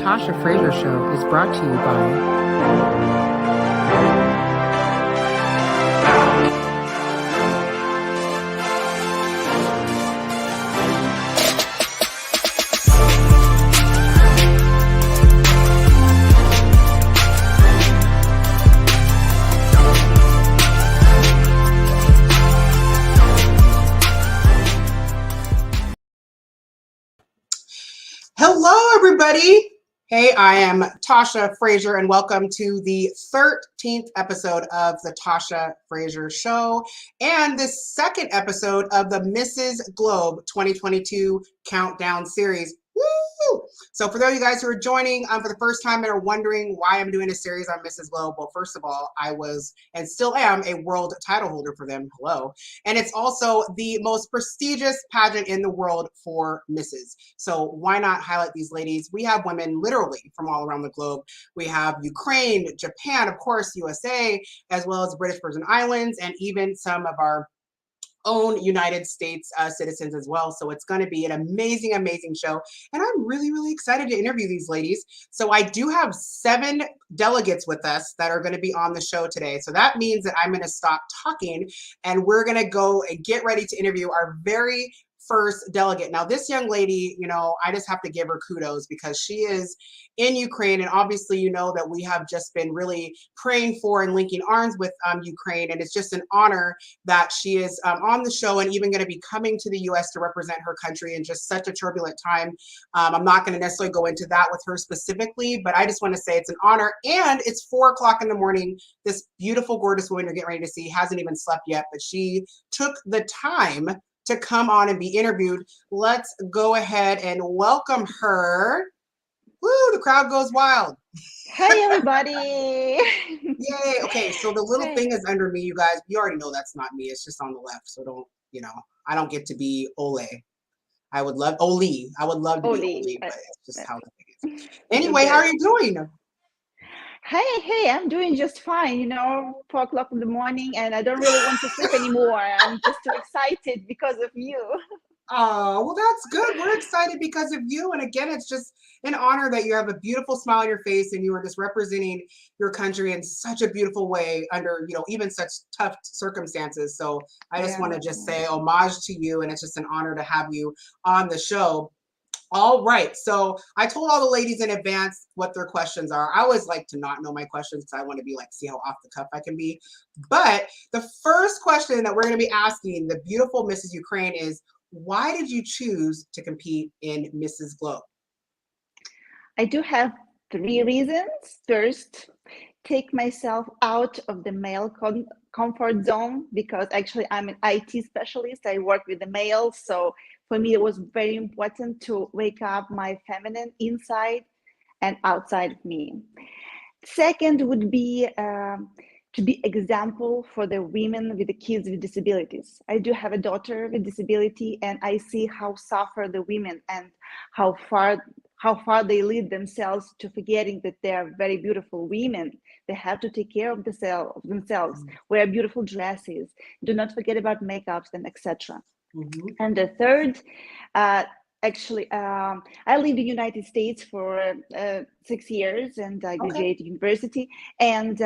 Tasha Frazier Show is brought to you by Hello, everybody. Hey, I am Tasha Frazier, and welcome to the 13th episode of the Tasha Frazier Show, and the second episode of the Mrs. Globe 2022 Countdown Series. Woo! So for those of you guys who are joining for the first time and are wondering why I'm doing a series on Mrs. Globe, well, first of all, I was and still am a world title holder for them. Hello. And it's also the most prestigious pageant in the world for Mrs. So why not highlight these ladies? We have women literally from all around the globe. We have Ukraine, Japan, of course, USA, as well as British Virgin Islands, and even some of our own United States citizens as well. So it's going to be an amazing, amazing show. And I'm really, really excited to interview these ladies. So I do have 7 delegates with us that are going to be on the show today. So that means that I'm going to stop talking and we're going to go and get ready to interview our very first delegate. Now, this young lady, you know, I just have to give her kudos because she is in Ukraine. And obviously, you know that we have just been really praying for and linking arms with Ukraine. And it's just an honor that she is on the show and even going to be coming to the US to represent her country in just such a turbulent time. I'm not going to necessarily go into that with her specifically, but I just want to say it's an honor. And it's 4 o'clock in the morning. This beautiful, gorgeous woman you're getting ready to see hasn't even slept yet, but she took the time to come on and be interviewed. Let's go ahead and welcome her. Woo, the crowd goes wild. Hey, everybody. Yay. Okay, so the little Hey. thing is under me, you guys. You already know that's not me. It's just on the left. So don't, you know, I don't get to be Ole. I would love Oli. I would love to be Oli, but it's just how the thing is. Anyway, how are you doing? Hey, I'm doing just fine. You know, 4 o'clock in the morning, and I don't really want to sleep anymore. I'm just too excited because of you. Oh, well, that's good. We're excited because of you. And again, it's just an honor that you have a beautiful smile on your face and you are just representing your country in such a beautiful way under, you know, even such tough circumstances. So I just want to just say homage to you. And it's just an honor to have you on the show. All right. So I told all the ladies in advance what their questions are. I always like to not know my questions because I want to be like, see how off the cuff I can be. But the first question that we're going to be asking the beautiful Mrs. Ukraine is, why did you choose to compete in Mrs. Globe? I do have 3 reasons. First, take myself out of the male comfort zone because actually I'm an IT specialist. I work with the males. So for me, it was very important to wake up my feminine inside and outside of me. Second would be to be example for the women with the kids with disabilities. I do have a daughter with disability, and I see how suffer the women and how far they lead themselves to forgetting that they are very beautiful women. They have to take care of themselves, wear beautiful dresses, do not forget about makeups and etc. And the third, actually, I lived in the United States for 6 years, and I graduated university, and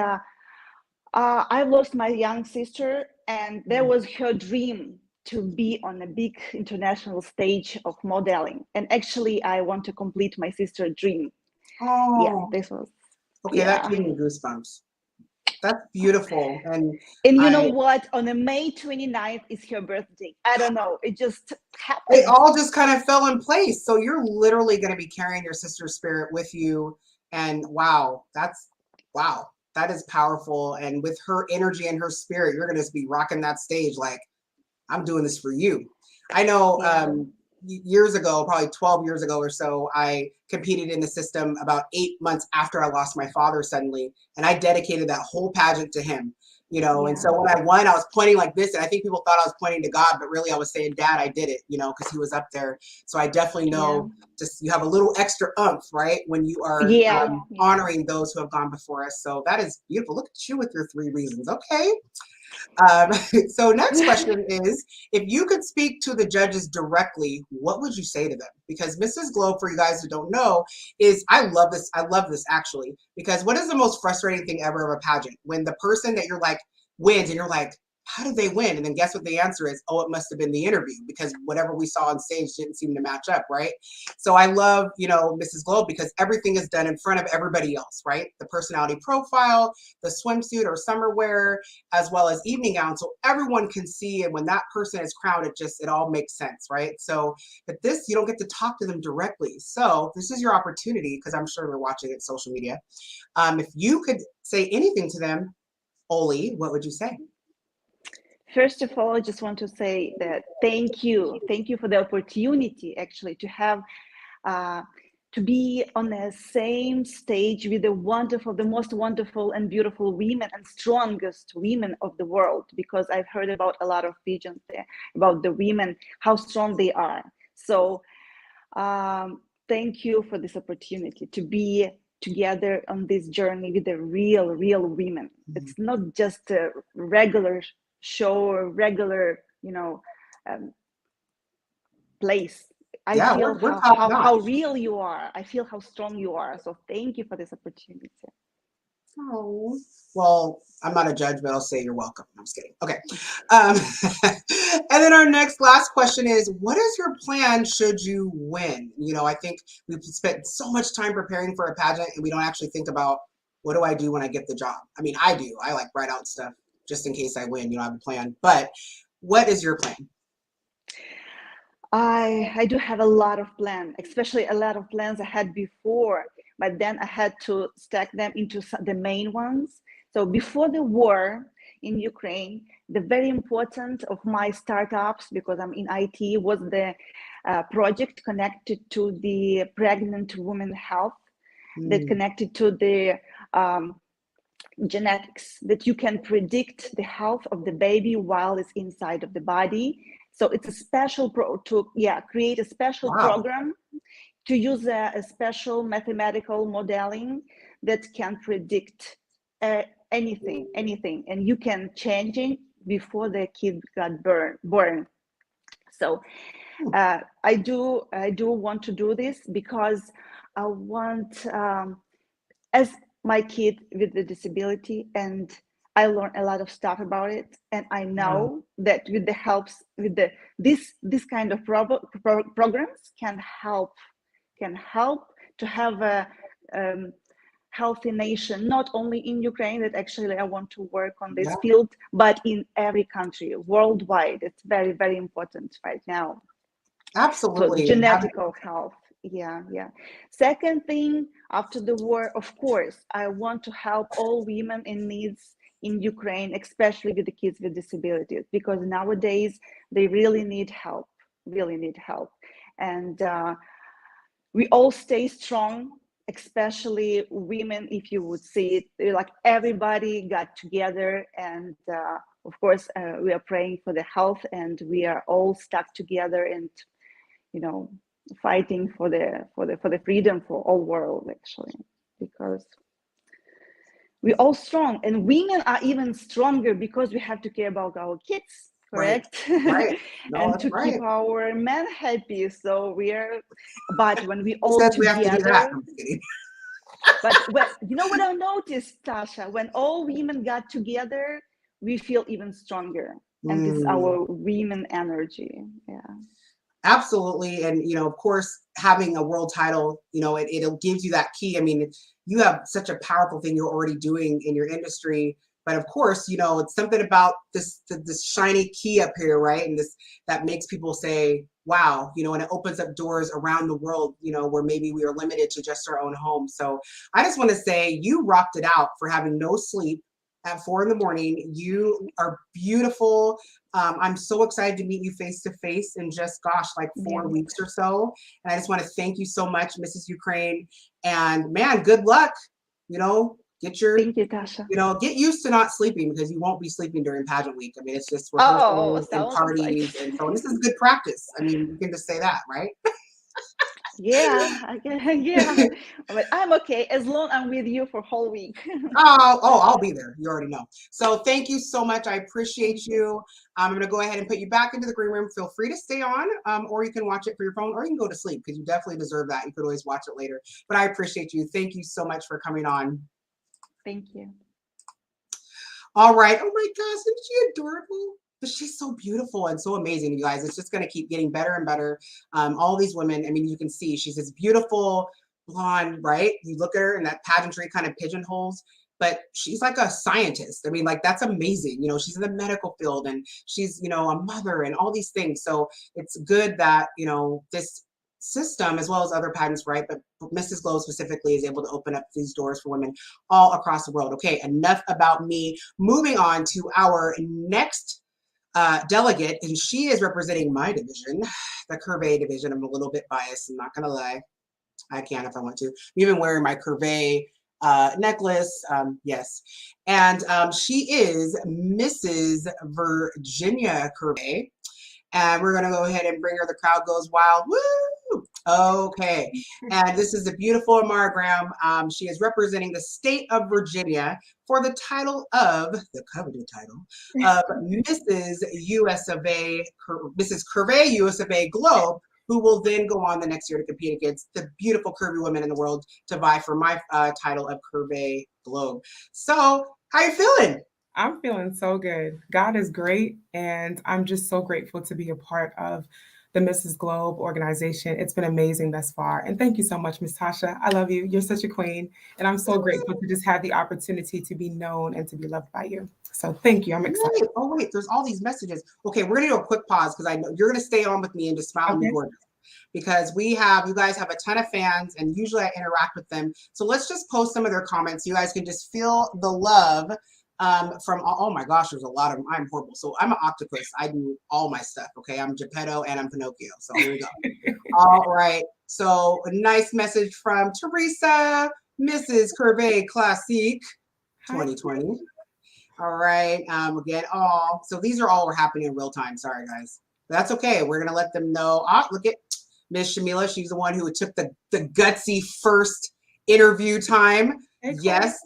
I lost my young sister, and that was her dream to be on a big international stage of modeling. And actually, I want to complete my sister's dream. Oh, yeah, this was okay. That gave me goosebumps. That's beautiful. And you know what? On the May 29th is her birthday. I don't know. It just happened. It all just kind of fell in place. So you're literally going to be carrying your sister's spirit with you. And wow, that is powerful. And with her energy and her spirit, you're going to be rocking that stage like, I'm doing this for you. I know years ago, probably 12 years ago or so, I competed in the system about 8 months after I lost my father suddenly. And I dedicated that whole pageant to him, you know. And so when I won, I was pointing like this. And I think people thought I was pointing to God, but really I was saying, Dad, I did it, you know, because he was up there. So I definitely know just you have a little extra oomph, right, when you are honoring those who have gone before us. So that is beautiful. Look at you with your 3 reasons. Okay. So next question is, if you could speak to the judges directly, what would you say to them? Because Mrs. Globe, for you guys who don't know, is I love this. I love this actually, because what is the most frustrating thing ever of a pageant? When the person that you're like wins and you're like, how did they win? And then guess what the answer is? Oh, it must have been the interview because whatever we saw on stage didn't seem to match up, right? So I love, Mrs. Globe because everything is done in front of everybody else, right? The personality profile, the swimsuit or summer wear, as well as evening gown. So everyone can see, and when that person is crowned, it all makes sense, right? So, but this, you don't get to talk to them directly. So this is your opportunity, because I'm sure they're watching it social media. If you could say anything to them, Oli, what would you say? First of all, I just want to say that thank you for the opportunity actually to have to be on the same stage with the most wonderful and beautiful women and strongest women of the world, because I've heard about a lot of pageants there about the women, how strong they are. So thank you for this opportunity to be together on this journey with the real women. It's not just a regular show or regular, place. I feel how real you are. I feel how strong you are. So thank you for this opportunity. Oh, well, I'm not a judge, but I'll say you're welcome. I'm just kidding. Okay. And then our last question is, what is your plan should you win? I think we've spent so much time preparing for a pageant and we don't actually think about, what do I do when I get the job? I mean, I do. I like write out stuff just in case I win, I have a plan. But what is your plan? I do have a lot of plans, especially a lot of plans I had before, but then I had to stack them into the main ones. So before the war in Ukraine, the very important of my startups, because I'm in IT, was the project connected to the pregnant women health, that connected to the genetics, that you can predict the health of the baby while it's inside of the body. So it's a special create a special program to use a special mathematical modeling that can predict anything, and you can change it before the kid got born. So I do want to do this because I want, as my kid with the disability, and I learned a lot of stuff about it, and I know that with the helps with this kind of programs can help to have a healthy nation, not only in Ukraine, that actually I want to work on this field, but in every country worldwide. It's very, very important right now. Absolutely. So genetical health. Yeah. Second thing, after the war, of course, I want to help all women in needs in Ukraine, especially with the kids with disabilities, because nowadays they really need help. And we all stay strong, especially women. If you would see it, like everybody got together, and of course we are praying for the health, and we are all stuck together, and fighting for the freedom for all world, actually, because we're all strong, and women are even stronger because we have to care about our kids, correct? Right. No, and to keep our men happy. So but when we all says together, we have to do that? I'm kidding. but you know what I noticed, Tasha? When all women got together, we feel even stronger, and this is our women energy. Yeah. Absolutely. And, of course, having a world title, it gives you that key. I mean, you have such a powerful thing you're already doing in your industry. But of course, it's something about this shiny key up here, right? And that makes people say, wow, and it opens up doors around the world, where maybe we are limited to just our own home. So I just want to say you rocked it out for having no sleep at 4 a.m. You are beautiful. I'm so excited to meet you face to face in just, like 4 weeks or so. And I just want to thank you so much, Mrs. Ukraine. And man, good luck. Thank you, Tasha. Get used to not sleeping, because you won't be sleeping during pageant week. I mean, it's just rehearsals and parties. And so this is good practice. I mean, you can just say that, right? Yeah. But I'm okay as long I'm with you for whole week. I'll be there. You already know. So thank you so much. I appreciate you. I'm going to go ahead and put you back into the green room. Feel free to stay on, or you can watch it for your phone, or you can go to sleep because you definitely deserve that. You could always watch it later. But I appreciate you. Thank you so much for coming on. Thank you. All right. Oh my gosh, isn't she adorable? But she's so beautiful and so amazing, you guys. It's just going to keep getting better and better. All these women, I mean, you can see she's this beautiful blonde, right? You look at her and that pageantry kind of pigeonholes, but she's like a scientist. I mean, like, that's amazing. You know, she's in the medical field and she's, you know, a mother and all these things. So it's good that, you know, this system, as well as other pageants, right? But Mrs. Globe specifically is able to open up these doors for women all across the world. Okay, enough about me. Moving on to our next delegate, and she is representing my division, the Curvey division. I'm a little bit biased, I'm not gonna lie. I can if I want to. I'm even wearing my Curvey necklace, yes. And she is Mrs. Virginia Curvey. And we're gonna go ahead and bring her. The crowd goes wild. Woo! Okay. And this is a beautiful Amara Graham. She is representing the state of Virginia for the title of, the coveted title of Mrs. USofA, Mrs. Curvey USofA Globe, who will then go on the next year to compete against the beautiful curvy women in the world to vie for my title of Curvey Globe. So, how you feeling? I'm feeling so good. God is great, and I'm just so grateful to be a part of the Mrs. Globe organization. It's been amazing thus far. And thank you so much, Miss Tasha. I love you. You're such a queen. And I'm so grateful to just have the opportunity to be known and to be loved by you. So thank you. I'm excited. Wait, oh, wait, there's all these messages. Okay, we're going to do a quick pause because I know you're going to stay on with me and just smile and be gorgeous. Because you guys have a ton of fans, and usually I interact with them. So let's just post some of their comments. You guys can just feel the love from, oh my gosh, there's a lot of them. I'm horrible. So I'm an octopus. I do all my stuff. Okay, I'm Geppetto and I'm Pinocchio. So here we go. All right. So a nice message from Teresa, Mrs. Curvey Classique 2020. All right. Again, so these are all happening in real time. Sorry, guys. But that's okay. We're gonna let them know. Look at Ms. Shamila. She's the one who took the gutsy first interview time. Yes.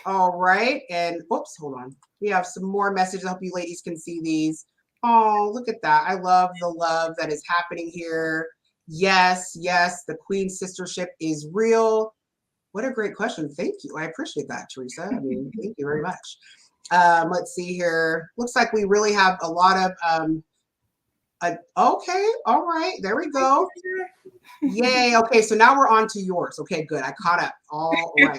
All right. And whoops, hold on. We have some more messages. I hope you ladies can see these. Oh, look at that. I love the love that is happening here. Yes, yes, the Queen sistership is real. What a great question. Thank you. I appreciate that, Teresa. I mean, thank you very much. Let's see here. Looks like we really have a lot of okay, all right, there we go. Yay. Okay, so now we're on to yours. Okay, good. I caught up. All right.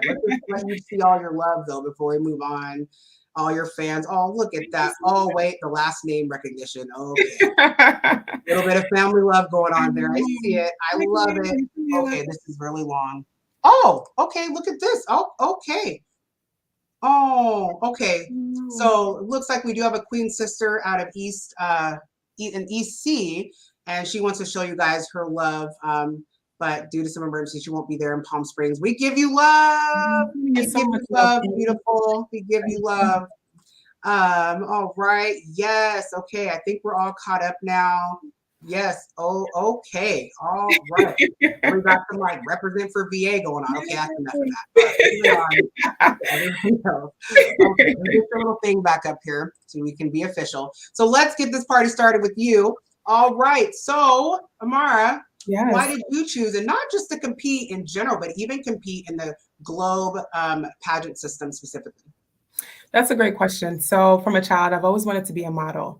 Let you see all your love though before we move on. All your fans. Oh, look at that. Oh, wait, the last name recognition. Okay. A little bit of family love going on there. I see it. I love it. Okay, this is really long. Oh, okay, look at this. Oh, okay. Oh, okay. So it looks like we do have a Queen sister out of East C, and she wants to show you guys her love. But due to some emergency, she won't be there in Palm Springs. We give you love. We give you love, beautiful. We give you love. All right. Yes. Okay. I think we're all caught up now. Yes. Oh, okay. All right. We got some like represent for VA going on. Okay, that's enough of that. Okay, let's get the little thing back up here so we can be official. So let's get this party started with you. All right. So Amara, why did you choose, and not just to compete in general, but even compete in the Globe pageant system specifically? That's a great question. So from a child, I've always wanted to be a model.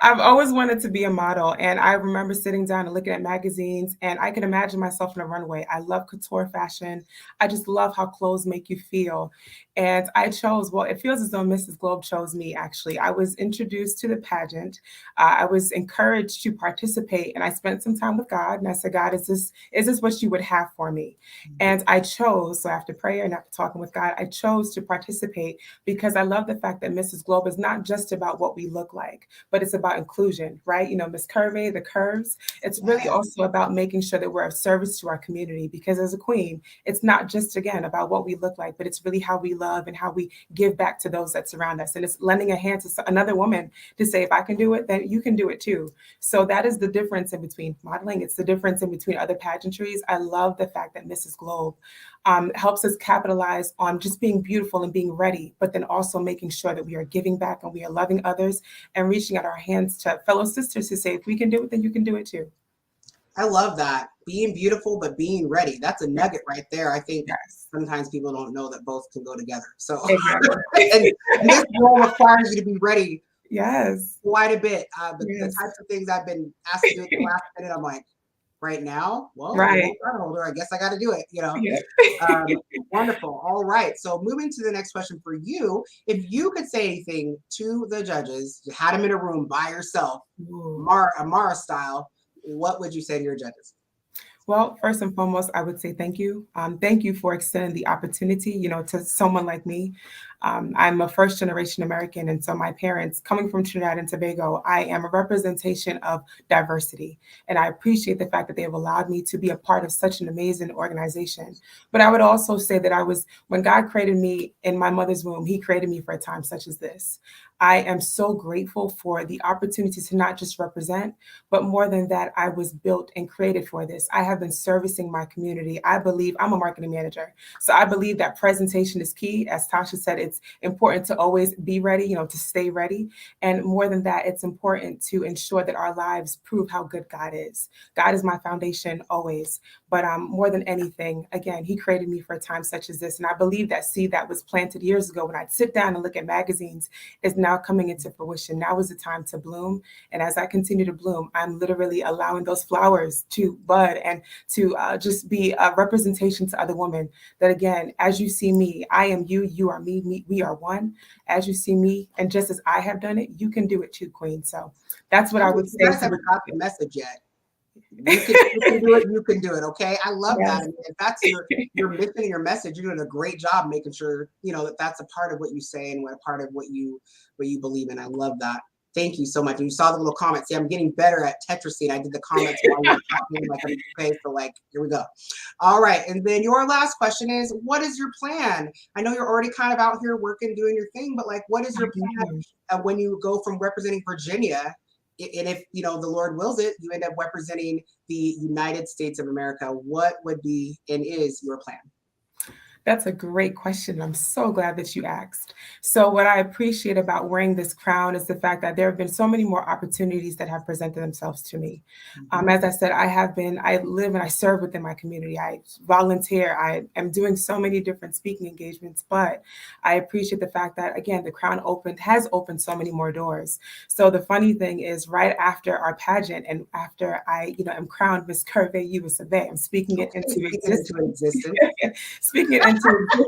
I've always wanted to be a model. And I remember sitting down and looking at magazines, and I can imagine myself in a runway. I love couture fashion. I just love how clothes make you feel. And I chose, well, it feels as though Mrs. Globe chose me, actually. I was introduced to the pageant. I was encouraged to participate, and I spent some time with God. And I said, God, is this what you would have for me? And I chose, so after prayer and after talking with God, I chose to participate because I love the fact that Mrs. Globe is not just about what we look like, but it's about inclusion, right? You know, Miss Curvy, the curves. It's really also about making sure that we're of service to our community, because as a queen, it's not just, again, about what we look like, but it's really how we love and how we give back to those that surround us. And it's lending a hand to another woman to say, if I can do it, then you can do it too. So that is the difference in between modeling. It's the difference in between other pageantries. I love the fact that Mrs. Globe helps us capitalize on just being beautiful and being ready, but then also making sure that we are giving back and we are loving others and reaching out our hands to fellow sisters to say, if we can do it, then you can do it too. I love that. Being beautiful, but being ready. That's a nugget right there. I think sometimes people don't know that both can go together. So, and this role requires you to be ready. Yes. Quite a bit. The types of things I've been asked to do at the last minute, I'm like, right now, well, holder, I guess I got to do it, you know. Wonderful. All right. So moving to the next question for you, if you could say anything to the judges, you had them in a room by yourself, Mara style, what would you say to your judges? Well, first and foremost, I would say thank you. Thank you for extending the opportunity, you know, to someone like me. I'm a first generation American. And so my parents, coming from Trinidad and Tobago, I am a representation of diversity. And I appreciate the fact that they have allowed me to be a part of such an amazing organization. But I would also say that when God created me in my mother's womb, he created me for a time such as this. I am so grateful for the opportunity to not just represent, but more than that, I was built and created for this. I have been servicing my community. I believe I'm a marketing manager. So I believe that presentation is key. As Tasha said, it's important to always be ready, you know, to stay ready. And more than that, it's important to ensure that our lives prove how good God is. God is my foundation always. But more than anything, again, he created me for a time such as this. And I believe that seed that was planted years ago when I'd sit down and look at magazines is now coming into fruition. Now is the time to bloom. And as I continue to bloom, I'm literally allowing those flowers to bud and to just be a representation to other women that, again, as you see me, I am you, you are me, we are one. As you see me, and just as I have done it, you can do it too, Queen. So that's what I would say. You guys haven't got the message yet. You can do it. You can do it. Okay, I love that. And if that's your mission and your message, you're doing a great job making sure you know that that's a part of what you say and what a part of what you believe in. I love that. Thank you so much. And you saw the little comments. See, I'm getting better at Tetrising. I did the comments while you were talking. Like, okay, so like, here we go. All right, and then your last question is, what is your plan? I know you're already kind of out here working, doing your thing, but like, what is your plan when you go from representing Virginia? And if, you know, the Lord wills it, you end up representing the United States of America, what would be and is your plan? That's a great question. I'm so glad that you asked. So what I appreciate about wearing this crown is the fact that there have been so many more opportunities that have presented themselves to me. As I said, I live and I serve within my community. I volunteer. I am doing so many different speaking engagements, but I appreciate the fact that, again, the crown has opened so many more doors. So the funny thing is, right after our pageant and after I, you know, am crowned Ms Curvy USofA, I'm speaking it into existence. Speaking it into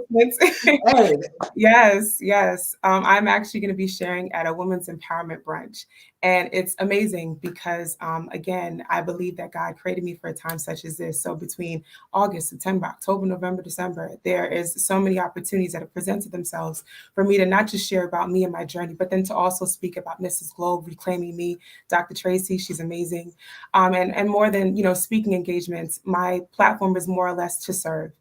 existence. Yes. I'm actually going to be sharing at a women's empowerment brunch. And it's amazing because, again, I believe that God created me for a time such as this. So between August, September, October, November, December, there is so many opportunities that have presented themselves for me to not just share about me and my journey, but then to also speak about Mrs. Globe, Reclaiming Me, Dr. Tracy, she's amazing. And more than, you know, speaking engagements, my platform is more or less to serve.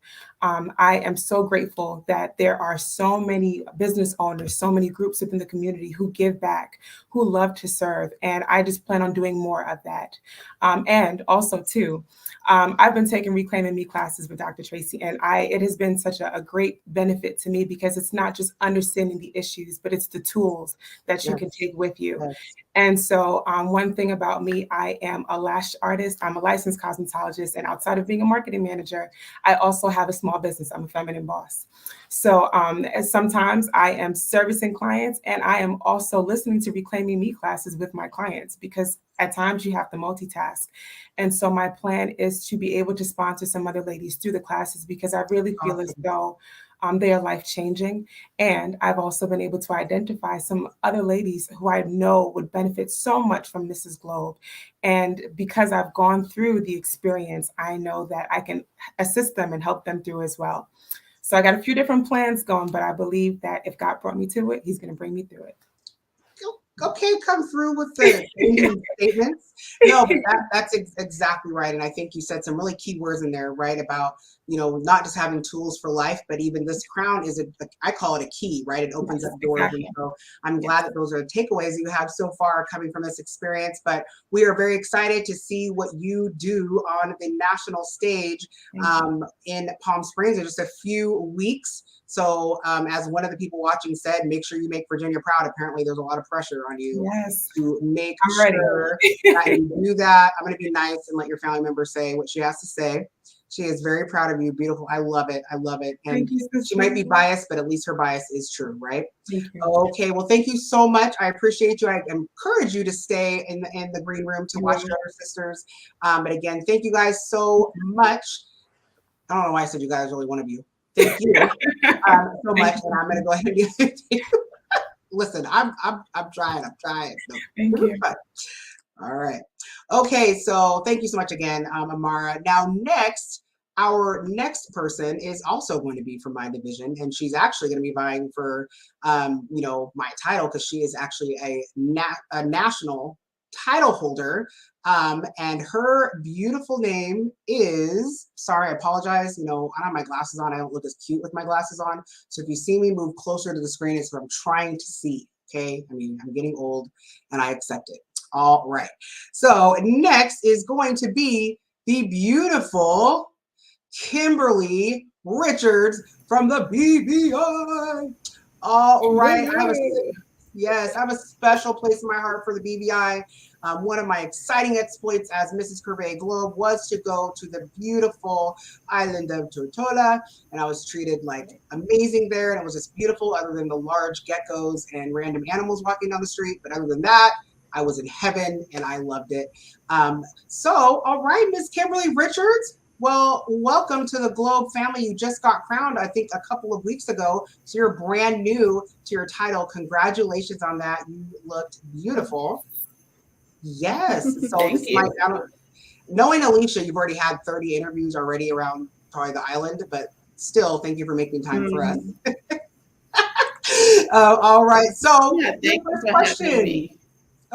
I am so grateful that there are so many business owners, so many groups within the community who give back, who love to serve. And I just plan on doing more of that. And also, too, I've been taking Reclaiming Me classes with Dr. Tracy, and it has been such a great benefit to me because it's not just understanding the issues, but it's the tools that you can take with you. And so one thing about me, I am a lash artist. I'm a licensed cosmetologist. And outside of being a marketing manager, I also have a small business. I'm a feminine boss. So sometimes I am servicing clients and I am also listening to Reclaiming Me classes with my clients because at times you have to multitask. And so my plan is to be able to sponsor some other ladies through the classes because I really feel as though they are life-changing. And I've also been able to identify some other ladies who I know would benefit so much from Mrs. Globe. And because I've gone through the experience, I know that I can assist them and help them through as well. So I got a few different plans going, but I believe that if God brought me to it, he's going to bring me through it. okay, come through with the statements. No, but that's exactly right. And I think you said some really key words in there, right? About, not just having tools for life, but even this crown is I call it a key, right? It opens up doors. Exactly. And so I'm glad that those are the takeaways you have so far coming from this experience. But we are very excited to see what you do on the national stage in Palm Springs in just a few weeks. So as one of the people watching said, make sure you make Virginia proud. Apparently there's a lot of pressure on you to make sure that you do that. I'm going to be nice and let your family member say what she has to say. She is very proud of you. Beautiful. I love it. I love it. And she might be biased, but at least her bias is true, right? Thank you. Okay. Well, thank you so much. I appreciate you. I encourage you to stay in the green room to watch your other sisters. But again, thank you guys so much. I don't know why I said you guys, only one of you. Thank you so much. And I'm going to go ahead and give it to you. Listen, I'm trying. No, thank you. All right. Okay. So thank you so much again, Amara. Now, our next person is also going to be from my division, and she's actually going to be vying for, my title, because she is actually a national title holder. And her beautiful name is, sorry, I apologize. I don't have my glasses on. I don't look as cute with my glasses on. So if you see me move closer to the screen, it's what I'm trying to see. Okay. I mean, I'm getting old and I accept it. All right. So next is going to be the beautiful Kimberly Richards from the BVI. All right. I have a special place in my heart for the BVI. One of my exciting exploits as Mrs. Curvey Globe was to go to the beautiful island of Tortola, and I was treated like amazing there, and it was just beautiful other than the large geckos and random animals walking down the street. But other than that, I was in heaven and I loved it. All right, Miss Kimberly Richards. Well, welcome to the Globe family. You just got crowned, I think, a couple of weeks ago. So you're brand new to your title. Congratulations on that. You looked beautiful. Yes. So knowing Alicia, you've already had 30 interviews already around probably the island, but still, thank you for making time for us. All right. So thank you for having me.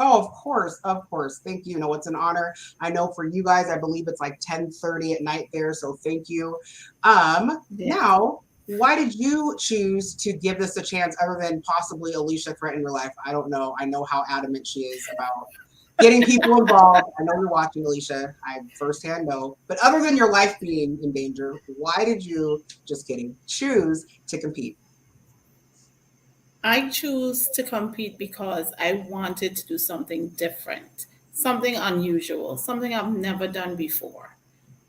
Oh, of course. Thank you. It's an honor. I know for you guys, I believe it's like 10:30 at night there. So thank you. Now, why did you choose to give this a chance other than possibly Alicia threatened your life? I don't know. I know how adamant she is about getting people involved. I know you're watching, Alicia. I firsthand know. But other than your life being in danger, why did you, choose to compete? I choose to compete because I wanted to do something different, something unusual, something I've never done before.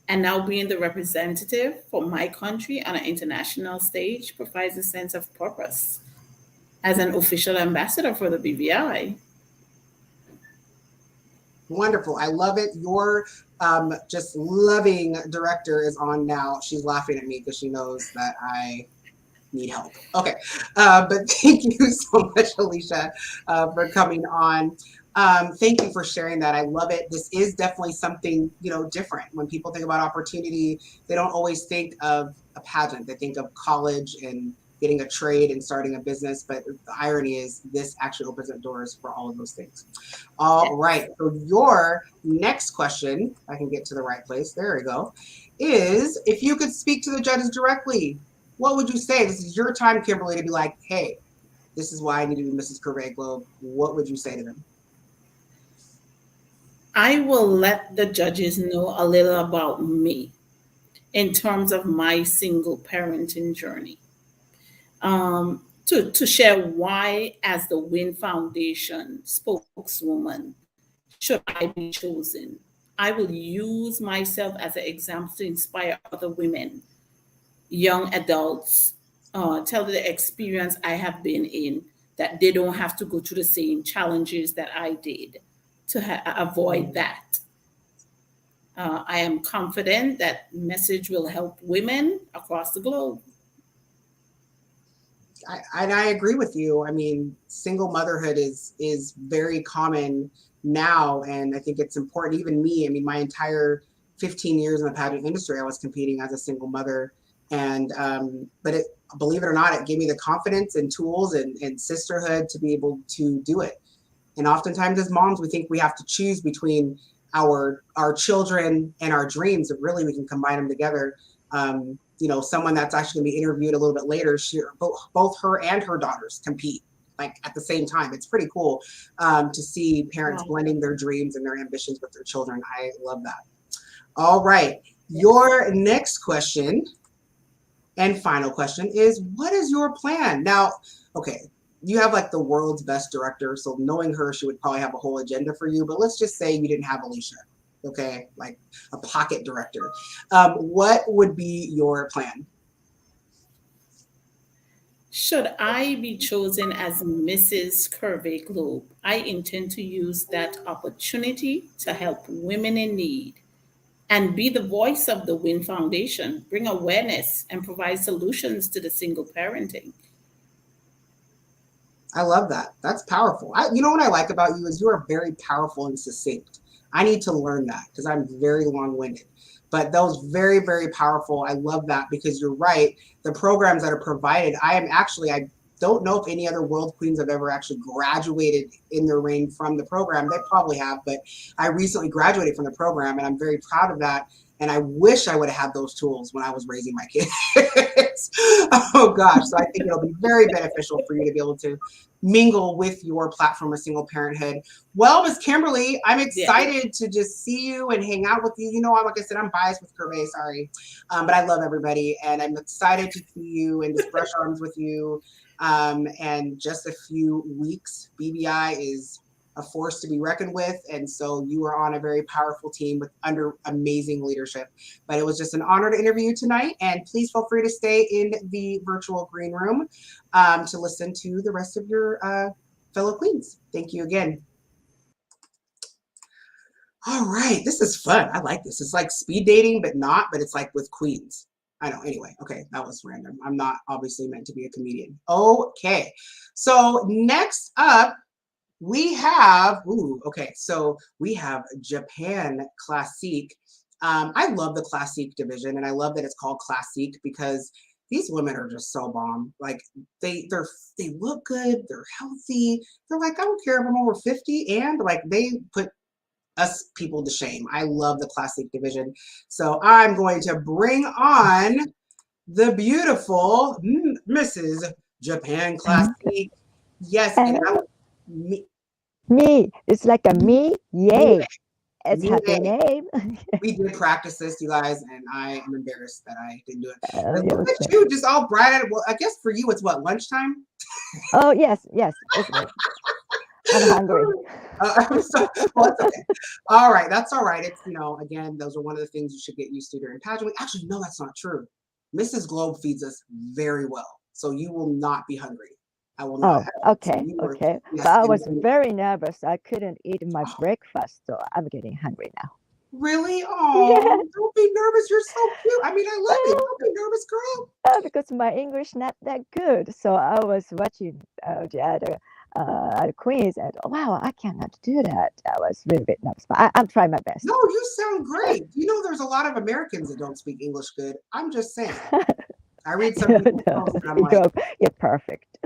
And now being the representative for my country on an international stage provides a sense of purpose as an official ambassador for the BVI. Wonderful. I love it. Your just loving director is on now. She's laughing at me because she knows that I need help. Okay. But thank you so much, Alicia, for coming on. Thank you for sharing that. I love it. This is definitely something, different. When people think about opportunity, they don't always think of a pageant. They think of college and getting a trade and starting a business. But the irony is this actually opens up doors for all of those things. All right. So your next question, if I can get to the right place, there we go, is if you could speak to the judges directly, what would you say? This is your time, Kimberly, to be like, hey, this is why I need to be Mrs. Curvey Globe. What would you say to them? I will let the judges know a little about me in terms of my single parenting journey. To share why, as the Win Foundation spokeswoman, should I be chosen. I will use myself as an example to inspire other women, young adults, tell the experience I have been in, that they don't have to go through the same challenges that I did to avoid that. I am confident that message will help women across the globe. I agree with you. I mean, single motherhood is very common now, and I think it's important. Even me, I mean, my entire 15 years in the pageant industry, I was competing as a single mother, and but believe it or not, it gave me the confidence and tools and sisterhood to be able to do it. And oftentimes as moms, we think we have to choose between our children and our dreams, but really we can combine them together. Someone that's actually going to be interviewed a little bit later, both her and her daughters compete like at the same time. It's pretty cool to see parents blending their dreams and their ambitions with their children. I love that. All right. Your next question and final question is, what is your plan? Now, okay, you have like the world's best director. So knowing her, she would probably have a whole agenda for you. But let's just say you didn't have Alicia, okay? Like a pocket director. What would be your plan? Should I be chosen as Mrs. Curvy Globe, I intend to use that opportunity to help women in need and be the voice of the WIN Foundation, bring awareness and provide solutions to the single parenting. I love that. That's powerful. You know what I like about you is you are very powerful and succinct. I need to learn that because I'm very long-winded. But that was very, very powerful. I love that because you're right. The programs that are provided, I don't know if any other world queens have ever actually graduated in their reign from the program. They probably have, but I recently graduated from the program and I'm very proud of that. And I wish I would have had those tools when I was raising my kids. Oh gosh. So I think it'll be very beneficial for you to be able to mingle with your platform of single parenthood. Well, Ms. Kimberly, I'm excited to just see you and hang out with you. You know, like I said, I'm biased with Curvy, sorry. But I love everybody and I'm excited to see you and just brush arms with you. And just a few weeks, BVI is a force to be reckoned with. And so you are on a very powerful team under amazing leadership. But it was just an honor to interview you tonight. And please feel free to stay in the virtual green room to listen to the rest of your fellow queens. Thank you again. All right, this is fun. I like this. It's like speed dating, but it's like with queens. I know. Anyway, okay, that was random. I'm not obviously meant to be a comedian. Okay, so next up, we have, we have Japan Classique. I love the Classique division, and I love that it's called Classique because these women are just so bomb. Like they look good, they're healthy. They're like, I don't care if I'm over 50, and like they put us people to shame. I love the Classique division. So I'm going to bring on the beautiful Mrs. Japan Classique. Yes, and me. It's like a me. Yay. It's Me. happy name. We did practice this, you guys, and I am embarrassed that I didn't do it. Oh, Look at you, just all bright eyed. Well, I guess for you, it's what, lunchtime? Oh, yes. I'm hungry. It's okay. All right, that's all right. It's, again, those are one of the things you should get used to during pageant. Actually, no, that's not true. Mrs. Globe feeds us very well, so you will not be hungry. I will not. Okay. Yes, but I was very nervous. I couldn't eat my breakfast, so I'm getting hungry now. Really? Oh, yeah. Don't be nervous. You're so cute. I mean, I love it. Don't be nervous, girl. Because my English not that good, so I was watching the other queens, and wow, I cannot do that. I was a little bit nervous, but I'm trying my best. No, you sound great. There's a lot of Americans that don't speak English good. I'm just saying. I read some people's posts and I'm like, you're perfect.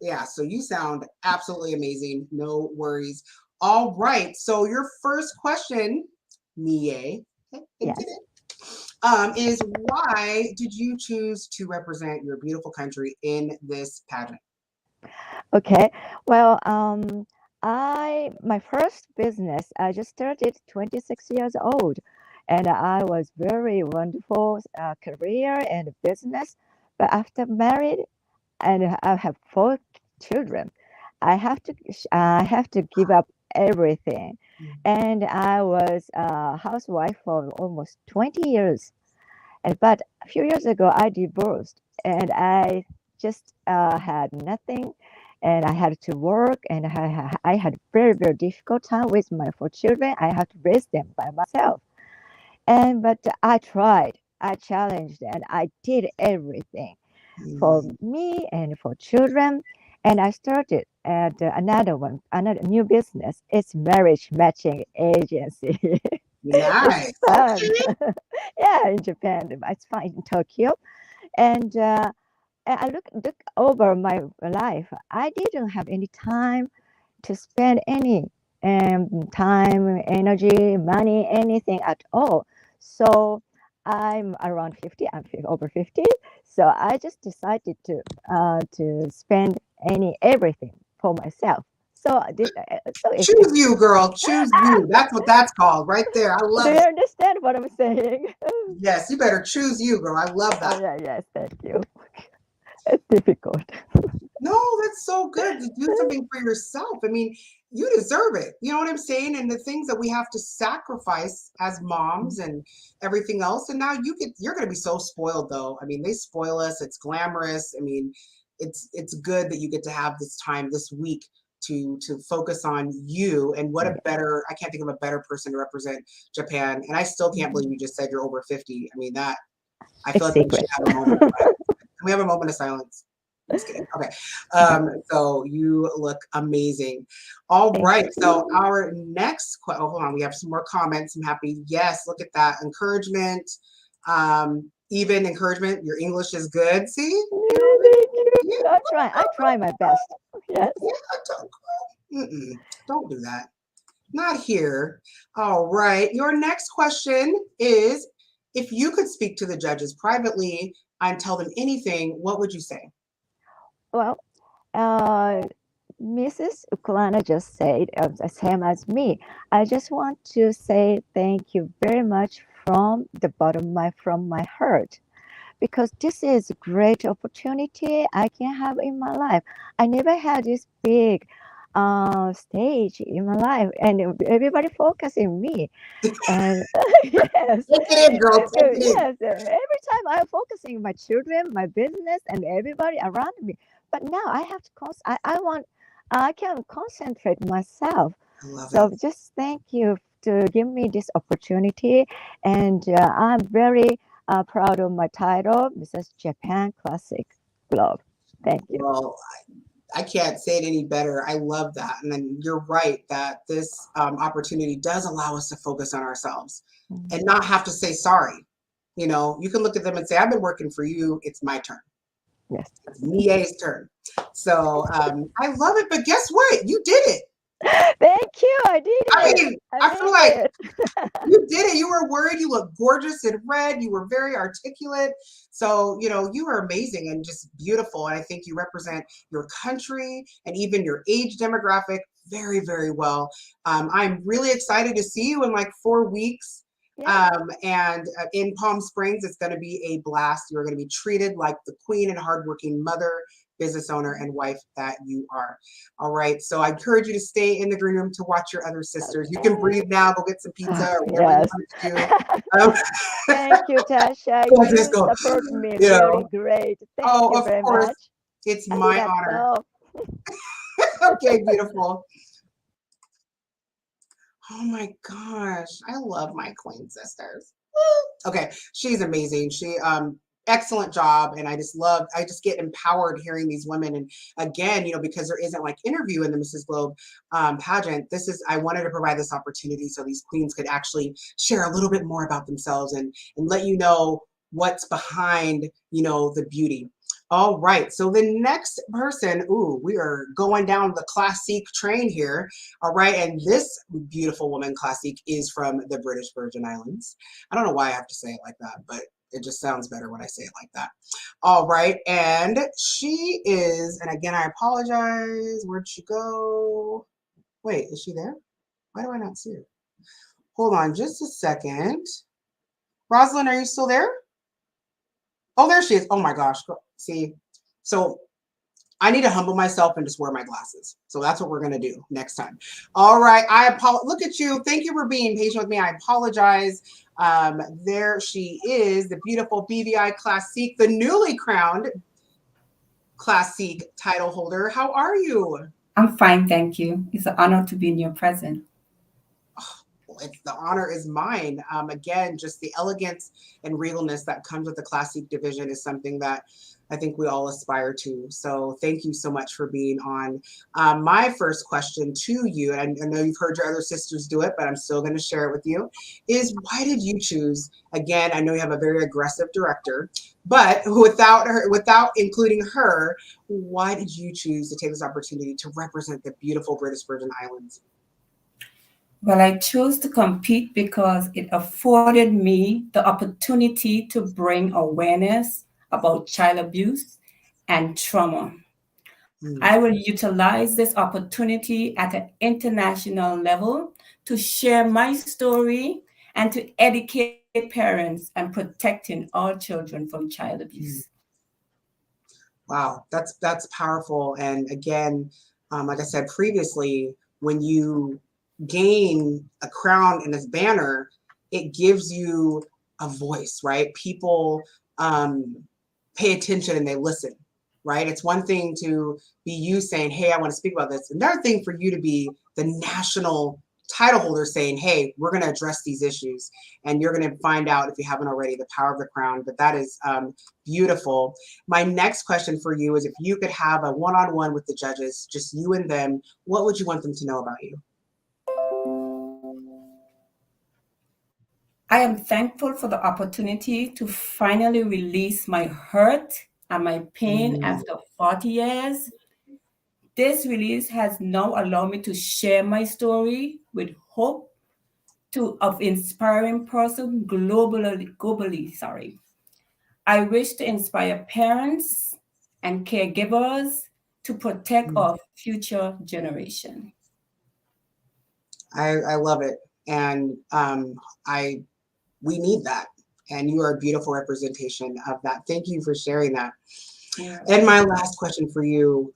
Yeah, so you sound absolutely amazing. No worries. All right. So your first question, Mie, is why did you choose to represent your beautiful country in this pageant? Okay. Well, my first business, I just started 26 years old, and I was very wonderful career and business. But after married, and I have 4 children, I have to give up everything. And I was a housewife for almost 20 years. But a few years ago, I divorced, and I just had nothing, and I had to work, and I had very, very difficult time with my 4 children. I had to raise them by myself. But I tried, I challenged, and I did everything for me and for children. And I started at another new business. It's marriage matching agency. Nice. Yeah, in Japan. It's fine in Tokyo. And I look over my life. I didn't have any time to spend any time, energy, money, anything at all. So I'm around 50. I'm over 50. So I just decided to spend everything for myself. So Choose you, girl. Choose you. That's what that's called right there. I do love you it. understand what I'm saying? Yes, you better choose you, girl. I love Oh that. yeah, yes, thank you. It's difficult. No, that's so good to do something for yourself. I mean, you deserve it. You know what I'm saying? And the things that we have to sacrifice as moms and everything else. And now you're going to be so spoiled though. I mean, they spoil us. It's glamorous. I mean, it's good that you get to have this time this week to focus on you. And what a better, I can't think of a better person to represent Japan. And I still can't believe you just said you're over 50. I mean, that I feel It's like we should secret. have a moment of silence. Can we have a moment of silence? Just kidding. Okay. So you look amazing. All Thank right. So you. our next question, hold on. We have some more comments. I'm happy. Yes. Look at that. Encouragement. Even encouragement. Your English is good. See? Yeah, You thank you. yeah, I try my best. Yes. don't do that. Not here. All right. Your next question is, if you could speak to the judges privately and tell them anything, what would you say? Well, Mrs. Ukulana just said the same as me. I just want to say thank you very much from the bottom from my heart, because this is a great opportunity I can have in my life. I never had this big stage in my life, and everybody focusing me. And yes, Take it in, girl. Take it in. yes, every time I'm focusing my children, my business, and everybody around me. But now I have to I can concentrate myself. I love So it. just thank you to give me this opportunity, and I'm very proud of my title, Mrs. Japan Classic Glove. Thank you. Well, I can't say it any better. I love that. And then you're right that this opportunity does allow us to focus on ourselves and not have to say sorry. You know, you can look at them and say, I've been working for you. It's my turn. Yes. It's Mia's turn. So I love it. But guess what? You did it. Thank you. I did I it. mean, I I feel did like it. you did it. You were worried. You look gorgeous in red. You were very articulate. So, you know, you are amazing and just beautiful. And I think you represent your country and even your age demographic very, very well. I'm really excited to see you in like 4 weeks. Yeah. And in Palm Springs, it's going to be a blast. You're going to be treated like the queen and hardworking mother, business owner, and wife that you are. All right. So I encourage you to stay in the green room to watch your other sisters. You can breathe now. Go get some pizza or whatever you Yes. want to do. Thank you, Tasha. You Just go, support me you very know. great. Thank Oh, you of very course. much. It's my honor. Arigato. Okay, beautiful. Oh my gosh. I love my queen sisters. Woo. Okay, she's amazing. She excellent job, and I just get empowered hearing these women. And again, you know, because there isn't like interview in the Mrs. Globe pageant, I wanted to provide this opportunity so these queens could actually share a little bit more about themselves and let you know what's behind, you know, the beauty. All right, so the next person, ooh, we are going down the Classique train here. All right, and this beautiful woman, Classique, is from the British Virgin Islands. I don't know why I have to say it like that, but it just sounds better when I say it like that. All right, and she is, and again, I apologize. Where'd she go? Wait, is she there? Why do I not see her? Hold on just a second. Rosalind, are you still there? Oh, there she is. Oh my gosh. See, so I need to humble myself and just wear my glasses. So that's what we're going to do next time. All right. Look at you. Thank you for being patient with me. I apologize. There she is, the beautiful BVI Classique, the newly crowned Classique title holder. How are you? I'm fine, thank you. It's an honor to be in your presence. Oh, the honor is mine. Again, just the elegance and regalness that comes with the Classique division is something that I think we all aspire to. So thank you so much for being on. My first question to you, and I know you've heard your other sisters do it, but I'm still going to share it with you, is why did you choose, again, I know you have a very aggressive director, but without including her, why did you choose to take this opportunity to represent the beautiful British Virgin Islands? Well, I chose to compete because it afforded me the opportunity to bring awareness about child abuse and trauma. I will utilize this opportunity at an international level to share my story and to educate parents and protecting all children from child abuse. Wow, that's powerful. And again, like I said previously, when you gain a crown and this banner, it gives you a voice, right? People pay attention and they listen, right? It's one thing to be you saying, hey, I want to speak about this. Another thing for you to be the national title holder saying, hey, we're going to address these issues. And you're going to find out, if you haven't already, the power of the crown. But that is beautiful. My next question for you is, if you could have a one-on-one with the judges, just you and them, what would you want them to know about you? I am thankful for the opportunity to finally release my hurt and my pain after 40 years. This release has now allowed me to share my story with hope of inspiring person globally. I wish to inspire parents and caregivers to protect our future generation. I love it. And we need that. And you are a beautiful representation of that. Thank you for sharing that. Yeah. And my last question for you,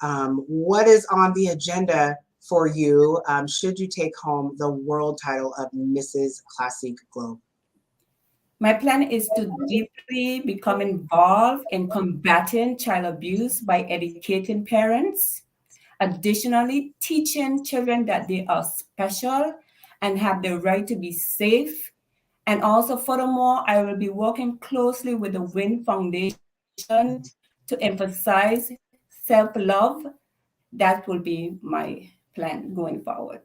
what is on the agenda for you should you take home the world title of Mrs. Classique Globe? My plan is to deeply become involved in combating child abuse by educating parents, additionally teaching children that they are special and have the right to be safe. And also, furthermore, I will be working closely with the WIN Foundation to emphasize self-love. That will be my plan going forward.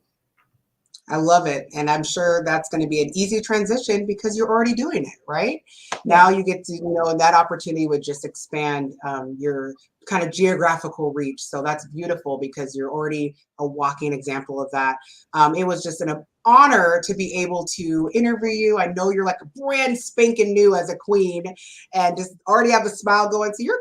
I love it. And I'm sure that's going to be an easy transition because you're already doing it, right? Now you get to, that opportunity would just expand your kind of geographical reach. So that's beautiful because you're already a walking example of that. It was just an honor to be able to interview you. I know you're like a brand spanking new as a queen and just already have a smile going. So you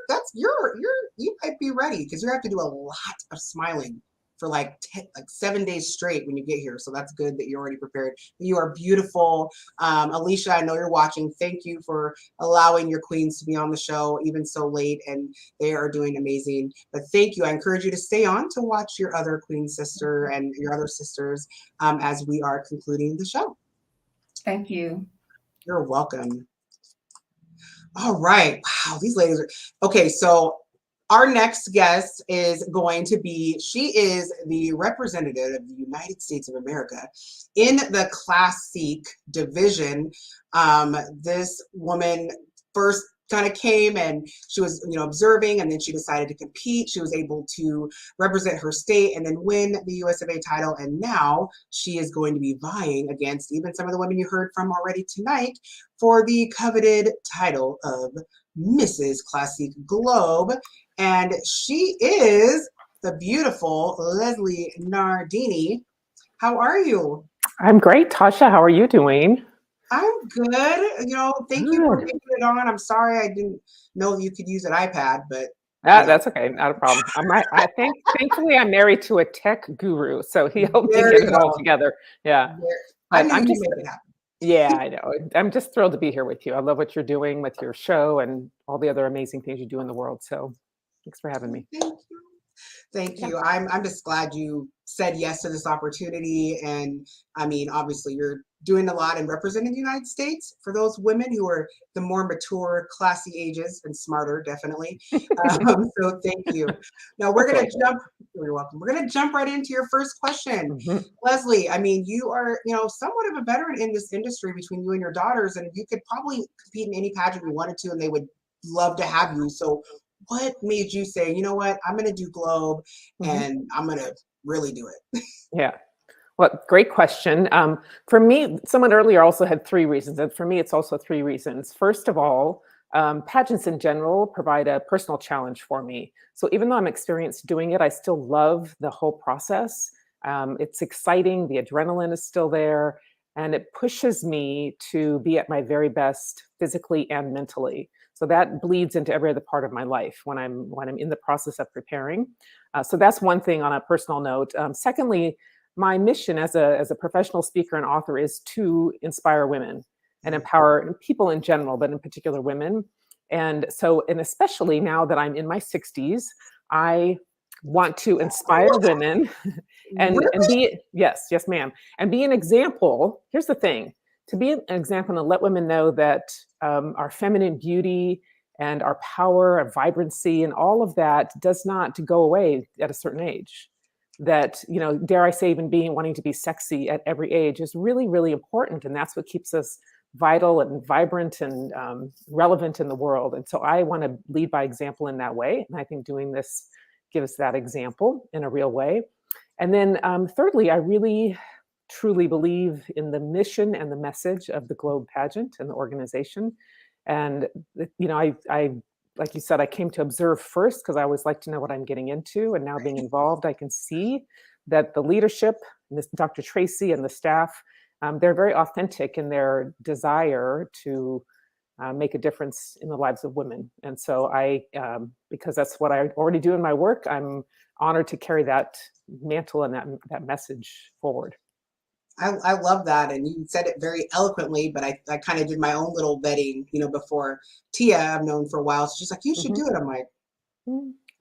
might be ready because you have to do a lot of smiling for like 7 days straight when you get here. So that's good that you're already prepared. You are beautiful. Alicia, I know you're watching. Thank you for allowing your queens to be on the show even so late, and they are doing amazing. But thank you. I encourage you to stay on to watch your other queen sister and your other sisters as we are concluding the show. Thank you. You're welcome. All right. Wow, these ladies are okay. So our next guest is going to be, she is the representative of the United States of America in the Classique division. This woman first kind of came and she was, observing, and then she decided to compete. She was able to represent her state and then win the USofA title. And now she is going to be vying against even some of the women you heard from already tonight for the coveted title of Mrs. Classique Globe. And she is the beautiful Leslie Nardini. How are you? I'm great, Tasha. How are you doing? I'm good. Thank you for taking it on. I'm sorry I didn't know you could use an iPad, but that's okay, not a problem. Thankfully I'm married to a tech guru, so he helped me get it all together. Yeah, I'm just make it happen. Yeah, I know. I'm just thrilled to be here with you. I love what you're doing with your show and all the other amazing things you do in the world. So thanks for having me. Thank you. I'm just glad you said yes to this opportunity. And I mean, obviously you're doing a lot and representing the United States for those women who are the more mature, classy ages and smarter, definitely. So thank you. Now we're going to jump. You're welcome. We're going to jump right into your first question. Leslie, I mean, you are, somewhat of a veteran in this industry between you and your daughters, and you could probably compete in any pageant you wanted to, and they would love to have you. So what made you say, you know what, I'm going to do Globe and I'm going to really do it? Yeah. Well, great question. For me, someone earlier also had 3 reasons. And for me, it's also 3 reasons. First of all, pageants in general provide a personal challenge for me. So even though I'm experienced doing it, I still love the whole process. It's exciting. The adrenaline is still there. And it pushes me to be at my very best physically and mentally. So that bleeds into every other part of my life when I'm in the process of preparing. So that's one thing on a personal note. Secondly, my mission as a professional speaker and author is to inspire women and empower people in general, but in particular women. And especially now that I'm in my 60s, I want to inspire women and be, yes, ma'am, and be an example. Here's the thing, to be an example and let women know that our feminine beauty and our power, our vibrancy, and all of that does not go away at a certain age. That, dare I say, even wanting to be sexy at every age is really, really important. And that's what keeps us vital and vibrant and relevant in the world. And so I want to lead by example in that way. And I think doing this gives that example in a real way. And then thirdly, I really, truly believe in the mission and the message of the Globe pageant and the organization. And, I like you said, I came to observe first because I always like to know what I'm getting into. And now being involved, I can see that the leadership, Dr. Tracy and the staff, they're very authentic in their desire to make a difference in the lives of women. And so because that's what I already do in my work, I'm honored to carry that mantle and that message forward. I love that. And you said it very eloquently, but I kind of did my own little vetting, before. Tia, I've known for a while. So she's like, you should do it. I'm like,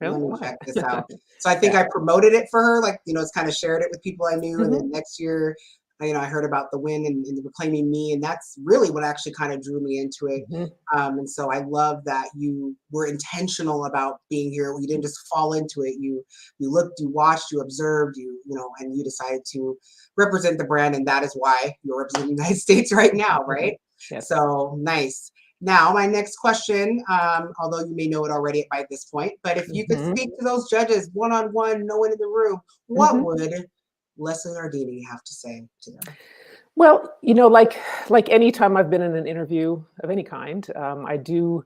let me check this out. So I think I promoted it for her, it's kind of shared it with people I knew. And then next year, I heard about the win and Reclaiming Me. And that's really what actually kind of drew me into it. And so I love that you were intentional about being here. You didn't just fall into it. You looked, you watched, you observed, and you decided to represent the brand. And that is why you're representing the United States right now, right? Yes. So nice. Now, my next question, although you may know it already by this point, but if you could speak to those judges one-on-one, no one in the room, what would Leslie Nardini have to say to them? Well, like any time I've been in an interview of any kind, I do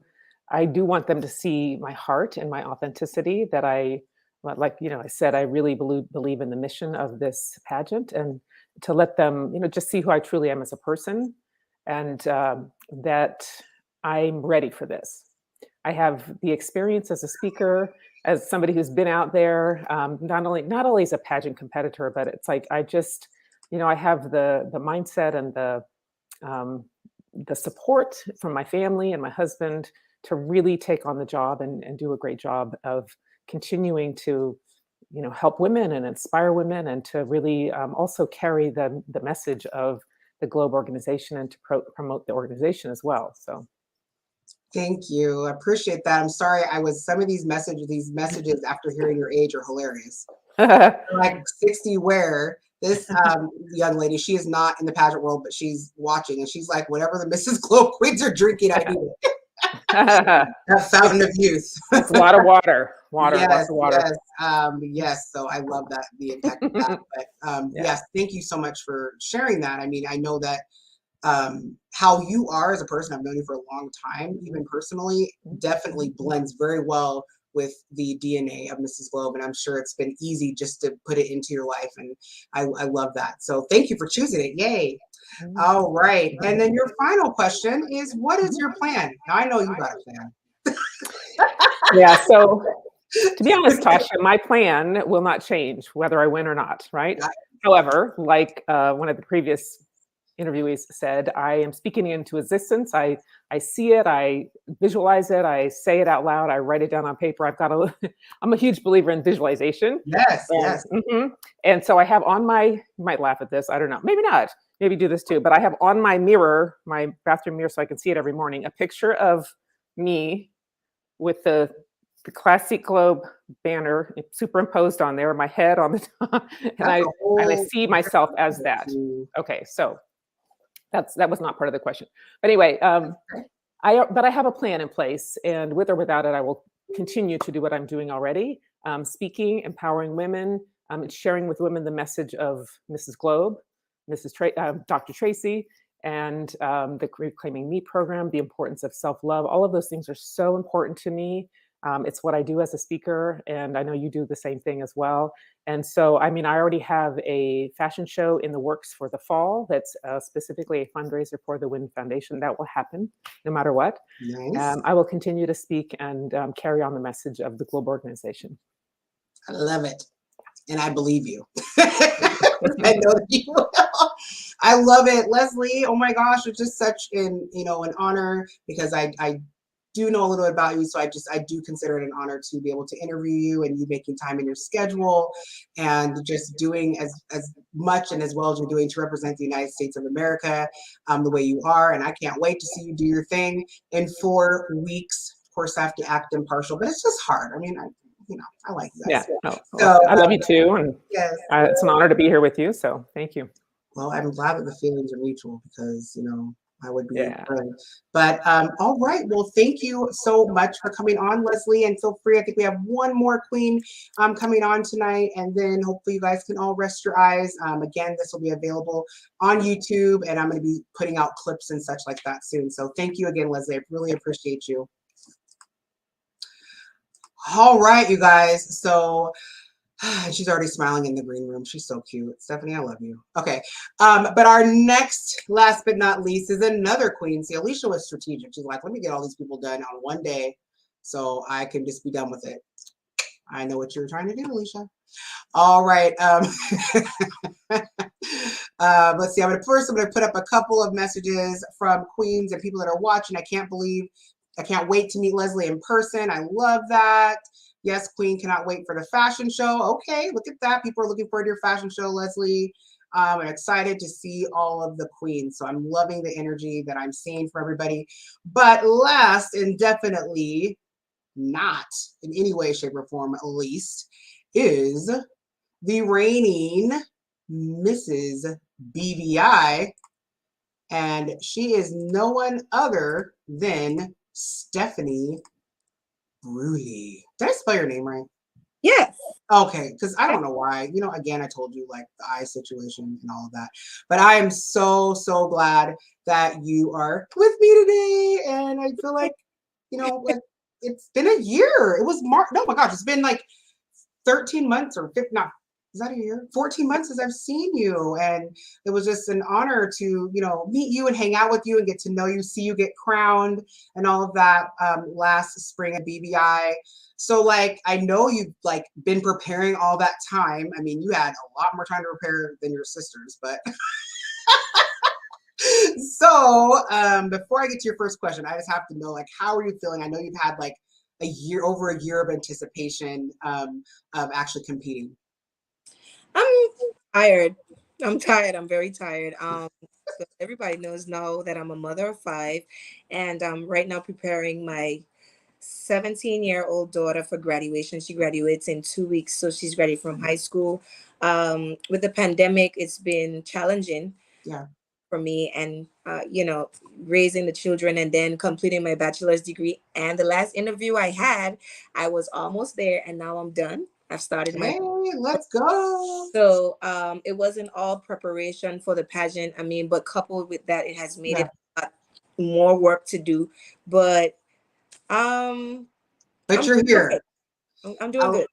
want them to see my heart and my authenticity, that I said, I really believe in the mission of this pageant, and to let them, just see who I truly am as a person, and that I'm ready for this. I have the experience as a speaker, as somebody who's been out there, not only as a pageant competitor, but it's like, I just, I have the mindset and the support from my family and my husband to really take on the job and do a great job of continuing to, help women and inspire women, and to really also carry the message of the Globe organization and to promote the organization as well. So. Thank you. I appreciate that. I'm sorry. Some of these messages after hearing your age are hilarious. Like 60 where this young lady, she is not in the pageant world, but she's watching, and she's like, whatever the Mrs. Globe Queens are drinking, I do it. That fountain of youth. It's a lot of water. Yes, lots of water. Yes. So I love that, the impact of that. But yes, thank you so much for sharing that. I mean, I know that how you are as a person, I've known you for a long time, even personally, definitely blends very well with the DNA of Mrs. Globe. And I'm sure it's been easy just to put it into your life. And I love that. So thank you for choosing it. Yay. All right. And then your final question is, what is your plan? Now, I know you got a plan. Yeah. So to be honest, Tasha, my plan will not change whether I win or not. Right. However, like one of the previous interviewees said, I am speaking into existence. I see it, I visualize it, I say it out loud, I write it down on paper. I'm a huge believer in visualization. Yes, yes. And so I have on you might laugh at this, I don't know, maybe not. maybe do this too, but I have on my mirror, my bathroom mirror, so I can see it every morning, a picture of me with the Classique Globe banner superimposed on there, my head on the top, and I see myself as that. Okay, so that was not part of the question. But anyway, but I have a plan in place, and with or without it, I will continue to do what I'm doing already, speaking, empowering women, and sharing with women the message of Mrs. Globe, Dr. Tracy, and the Reclaiming Me program, the importance of self-love. All of those things are so important to me. It's what I do as a speaker, and I know you do the same thing as well. And so, I mean, I already have a fashion show in the works for the fall that's specifically a fundraiser for the WIN Foundation. That will happen no matter what. Nice. I will continue to speak and carry on the message of the Globe organization. I love it. And I believe you. I know that you will. I love it. Leslie, oh my gosh, it's just such an honor, because I do know a little bit about you, so I do consider it an honor to be able to interview you, and you making time in your schedule and just doing as much and as well as you're doing to represent the United States of America the way you are. And I can't wait to see you do your thing in 4 weeks. Of course, I have to act impartial, but it's just hard. I mean, I like you guys. Yeah, So, I love you too, and yes. It's an honor to be here with you. So thank you. Well, I'm glad that the feelings are mutual, because I would be. Yeah. But all right. Well, thank you so much for coming on, Leslie. And feel free. I think we have one more queen coming on tonight, and then hopefully you guys can all rest your eyes. Again, this will be available on YouTube, and I'm going to be putting out clips and such like that soon. So thank you again, Leslie. I really appreciate you. All right, you guys. So she's already smiling in the green room. She's so cute. Stephanie, I love you. Okay. But our next, last but not least, is another queen. See, Alicia was strategic. She's like, let me get all these people done on one day so I can just be done with it. I know what you're trying to do, Alicia. All right. Let's see. I'm going to put up a couple of messages from queens and people that are watching. I can't wait to meet Leslie in person. I love that. Yes, Queen, cannot wait for the fashion show. Okay, look at that. People are looking forward to your fashion show, Leslie. I'm excited to see all of the queens. So I'm loving the energy that I'm seeing for everybody. But last and definitely not in any way, shape, or form, at least, is the reigning Mrs. BVI. And she is no one other than Stephanie Bruley. Did I spell your name right? Yes. Okay, because I don't know why. Again, I told you, like, the eye situation and all of that. But I am so, so glad that you are with me today. And I feel like, like it's been a year. It was March. Oh my gosh, it's been like 13 months or 15, not, is that a year? 14 months since I've seen you. And it was just an honor to, meet you and hang out with you and get to know you, see you get crowned and all of that last spring at BVI. So like, I know you've like been preparing all that time. I mean, you had a lot more time to prepare than your sisters, but so before I get to your first question, I just have to know, like, how are you feeling? I know you've had like over a year of anticipation of actually competing. I'm tired. I'm tired. I'm very tired. So everybody know that I'm a mother of 5, and I'm right now preparing my 17-year-old daughter for graduation. She graduates in 2 weeks, so she's ready from high school. With the pandemic, it's been challenging for me, and raising the children and then completing my bachelor's degree. And the last interview I had, I was almost there, and now I'm done. I've started my. Let's go. So it wasn't all preparation for the pageant. I mean, but coupled with that, it has made it a lot more work to do. But I'm you're here. I'm doing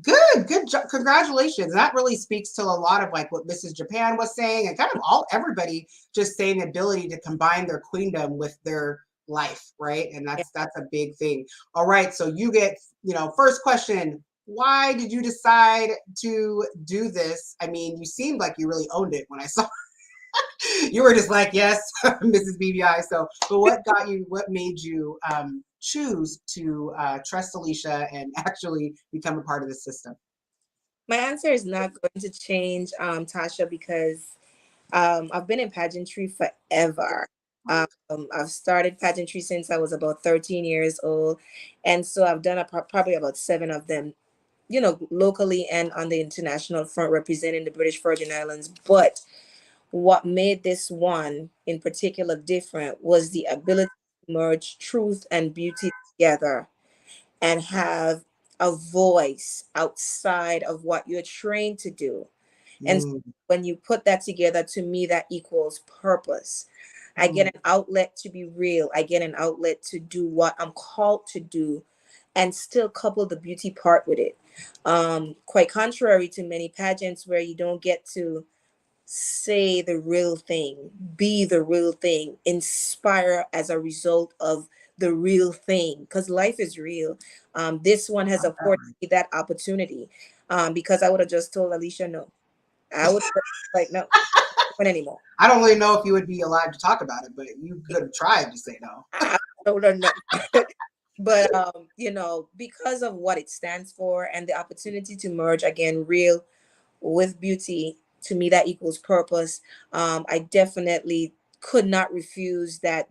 good. Good job. Congratulations. That really speaks to a lot of like what Mrs. Japan was saying, and kind of everybody just saying the ability to combine their queendom with their life, right? And that's a big thing. All right, so you get, first question. Why did you decide to do this? I mean, you seemed like you really owned it when I saw you were just like, yes, Mrs. BVI. So, but what made you choose to trust Alicia and actually become a part of the system? My answer is not going to change, Tasha, because I've been in pageantry forever. I've started pageantry since I was about 13 years old. And so I've done probably about 7 of them, you know, locally and on the international front representing the British Virgin Islands. But what made this one in particular different was the ability to merge truth and beauty together and have a voice outside of what you're trained to do. And so when you put that together, to me, that equals purpose. I get an outlet to be real. I get an outlet to do what I'm called to do and still couple the beauty part with it. Quite contrary to many pageants where you don't get to say the real thing, be the real thing, inspire as a result of the real thing, because life is real. This one has afforded me that opportunity, because I would have just told Alicia no. I would like no, not anymore. I don't really know if you would be allowed to talk about it, but you could have tried to say no. I told her no. But you know, because of what it stands for and the opportunity to merge again real with beauty, to me that equals purpose. I definitely could not refuse that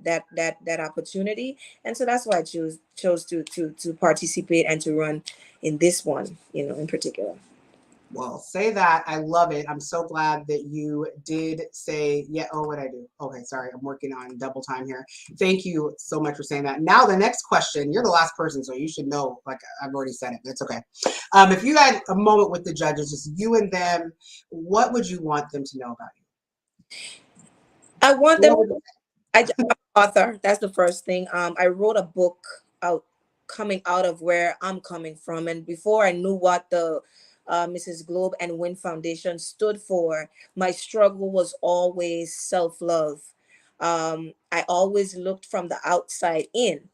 opportunity, and so that's why I chose to participate and to run in this one, you know, in particular. Well, say that. I love it. I'm so glad that you did say, yeah. Oh, what I do? Okay, sorry. I'm working on double time here. Thank you so much for saying that. Now, the next question, you're the last person, so you should know, like I've already said it, but it's okay. If you had a moment with the judges, just you and them, what would you want them to know about you? I want them, I'm an author. That's the first thing. I wrote a book out coming out of where I'm coming from. And before I knew what the Mrs. Globe and Win Foundation stood for, my struggle was always self-love. I always looked from the outside in,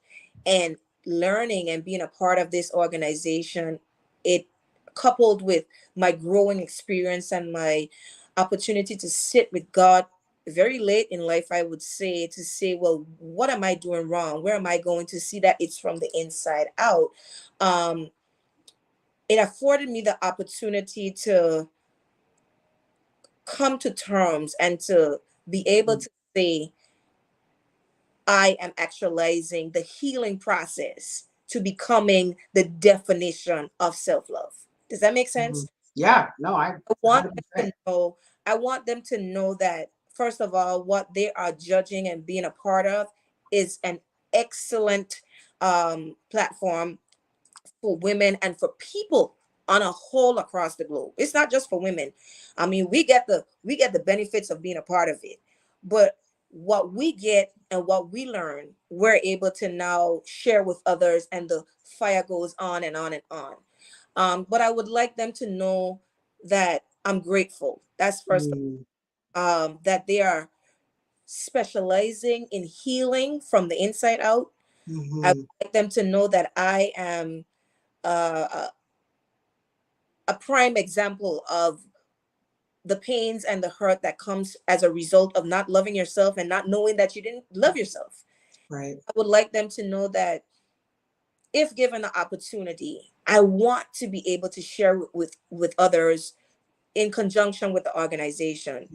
and learning and being a part of this organization, it coupled with my growing experience and my opportunity to sit with God very late in life, I would say, to say, well, what am I doing wrong? Where am I going to see that it's from the inside out? It afforded me the opportunity to come to terms and to be able to say, I am actualizing the healing process to becoming the definition of self-love. Does that make sense? Yeah, no, I want them to know, I want them to know that, first of all, what they are judging and being a part of is an excellent platform for women and for people on a whole across the globe. It's not just for women. I mean, we get the benefits of being a part of it, but what we get and what we learn, we're able to now share with others, and the fire goes on and on and on. But I would like them to know that I'm grateful. That's first, that they are specializing in healing from the inside out. I would like them to know that I am a prime example of the pains and the hurt that comes as a result of not loving yourself and not knowing that you didn't love yourself. Right. I would like them to know that if given the opportunity, I want to be able to share with others in conjunction with the organization,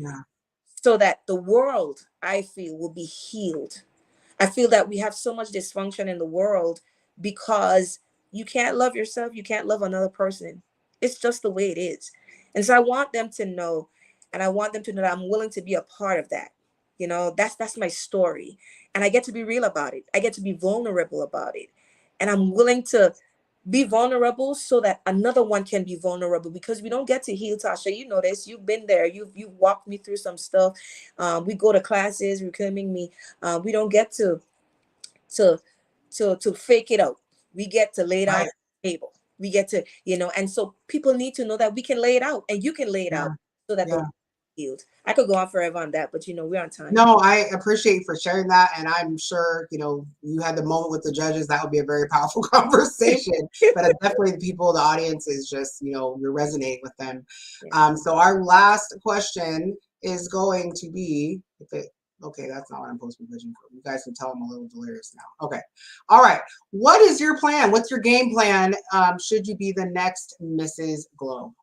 so that the world, I feel, will be healed. I feel that we have so much dysfunction in the world because you can't love yourself, you can't love another person. It's just the way it is. And so I want them to know, and I want them to know that I'm willing to be a part of that. You know, that's my story. And I get to be real about it. I get to be vulnerable about it. And I'm willing to be vulnerable so that another one can be vulnerable, because we don't get to heal. Tasha, you know this, you've been there, you've walked me through some stuff. We go to classes, reclaiming me. We don't get to fake it out. We get to lay it out on the table. We get to, you know, and so people need to know that we can lay it out, and you can lay it out, so that the healed. I could go on forever on that, but you know, we're on time. No, I appreciate you for sharing that. And I'm sure, you know, you had the moment with the judges. That would be a very powerful conversation. But definitely the people, the audience is just, you know, you resonate with them. So our last question is going to be, okay, that's not what I'm supposed to be vision for. You guys can tell I'm a little delirious now. Okay. All right. What is your plan? What's your game plan? Should you be the next Mrs. Globe?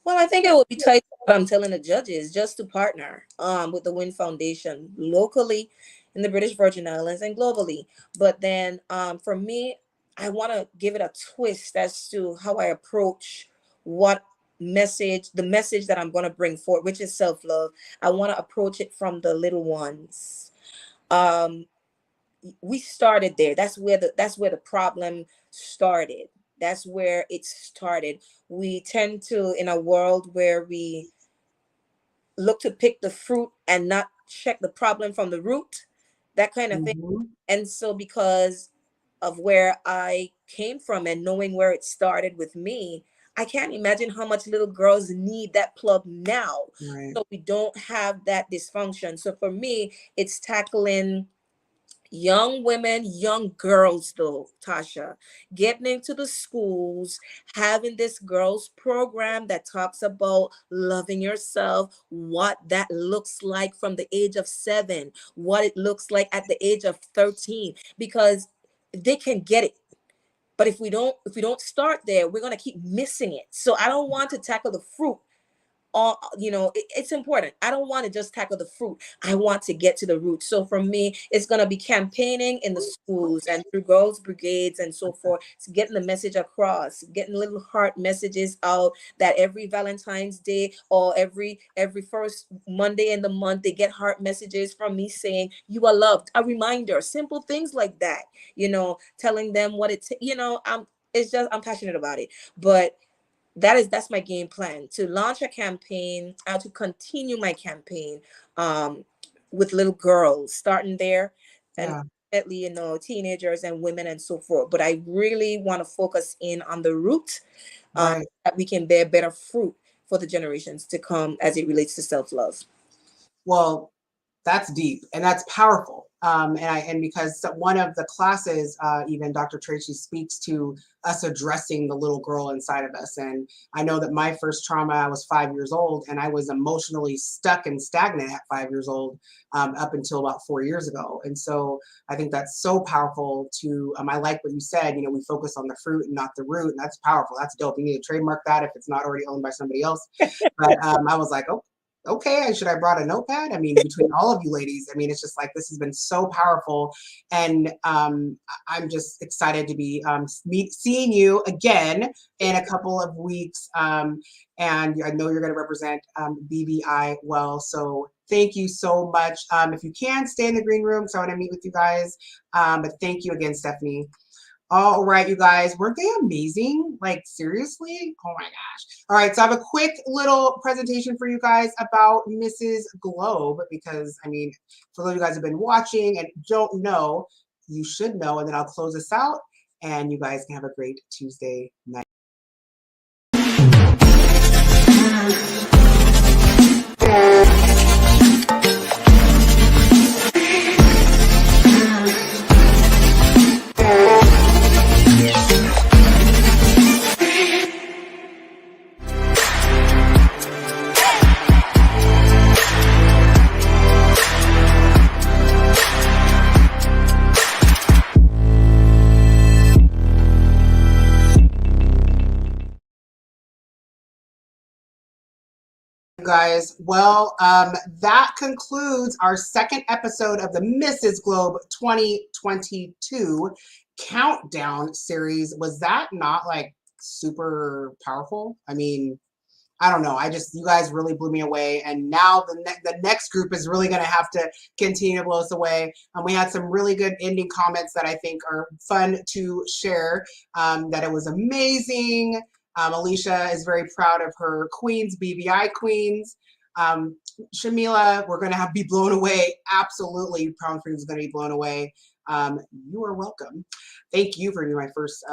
Well, I think it would be tight. What I'm telling the judges just to partner with the Win Foundation locally in the British Virgin Islands and globally. But then for me, I want to give it a twist as to how I approach what the message that I'm going to bring forward, which is self-love. I want to approach it from the little ones. We started there. That's where the problem started. That's where it started. We tend to, in a world where we look to pick the fruit and not check the problem from the root, that kind of thing. Mm-hmm. And so because of where I came from and knowing where it started with me, I can't imagine how much little girls need that plug now. Right. So we don't have that dysfunction. So for me, it's tackling young women, young girls, though, Tasha, getting into the schools, having this girls program that talks about loving yourself, what that looks like from the age of 7, what it looks like at the age of 13, because they can get it. But if we don't start there, we're going to keep missing it. So I don't want to tackle the fruit. It's important. I don't want to just tackle the fruit. I want to get to the root. So for me, it's going to be campaigning in the schools and through girls brigades and so forth. It's getting the message across, getting little heart messages out that every Valentine's Day or every first Monday in the month, they get heart messages from me saying, you are loved. A reminder, simple things like that, telling them what I'm passionate about it. But that's my game plan, to launch a campaign, to continue my campaign with little girls, starting there, and definitely, teenagers and women and so forth. But I really want to focus in on the root, that we can bear better fruit for the generations to come as it relates to self-love. Well, that's deep and that's powerful. And because one of the classes, even Dr. Tracy speaks to us addressing the little girl inside of us. And I know that my first trauma, I was 5 years old, and I was emotionally stuck and stagnant at 5 years old, up until about 4 years ago. And so I think that's so powerful to, I like what you said, we focus on the fruit and not the root. And that's powerful. That's dope. You need to trademark that if it's not already owned by somebody else. But I was like, oh, okay, should I brought a notepad? Between all of you ladies, it's just like, this has been so powerful. And I'm just excited to be seeing you again in a couple of weeks. And I know you're going to represent BVI well. So thank you so much. If you can, stay in the green room, so I want to meet with you guys. But thank you again, Stephanie. All right, you guys, weren't they amazing? Like, seriously? Oh my gosh. All right, so I have a quick little presentation for you guys about Mrs. Globe, because, for those of you guys who have been watching and don't know, you should know, and then I'll close this out, and you guys can have a great Tuesday night. Guys, well, that concludes our second episode of the Mrs. Globe 2022 countdown series. Was that not like super powerful? I don't know. You guys really blew me away. And now the next group is really going to have to continue to blow us away. And we had some really good ending comments that I think are fun to share, that it was amazing. Alicia is very proud of her queens, BVI queens. Shamila, we're going to be blown away. Absolutely. Pound Fruit is going to be blown away. You are welcome. Thank you for being my first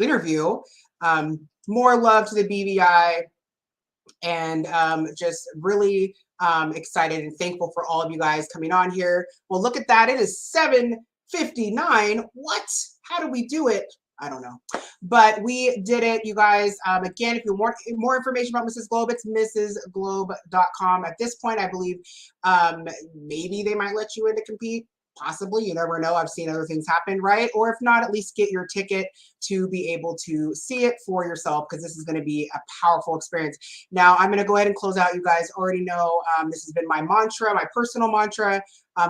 interview. More love to the BVI, and just really excited and thankful for all of you guys coming on here. Well, look at that. It is 7:59. What? How do we do it? I don't know, but we did it, you guys. Again, if you want more information about Mrs. Globe, it's mrsglobe.com. At this point, I believe maybe they might let you in to compete. Possibly, you never know. I've seen other things happen, right? Or if not, at least get your ticket to be able to see it for yourself, because this is going to be a powerful experience. Now, I'm going to go ahead and close out. You guys already know this has been my mantra, my personal mantra,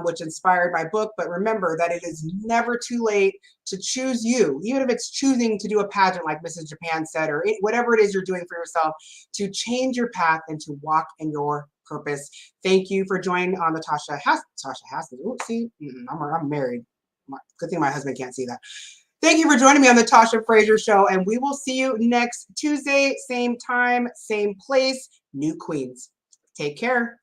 which inspired my book. But remember that it is never too late to choose you, even if it's choosing to do a pageant like Mrs. Japan said, or whatever it is you're doing for yourself, to change your path and to walk in your purpose. Thank you for joining on the Tasha Hassan. Ooh, see, I'm married. Good thing my husband can't see that. Thank you for joining me on the Tasha Frazier Show, and we will see you next Tuesday, same time, same place, new queens. Take care.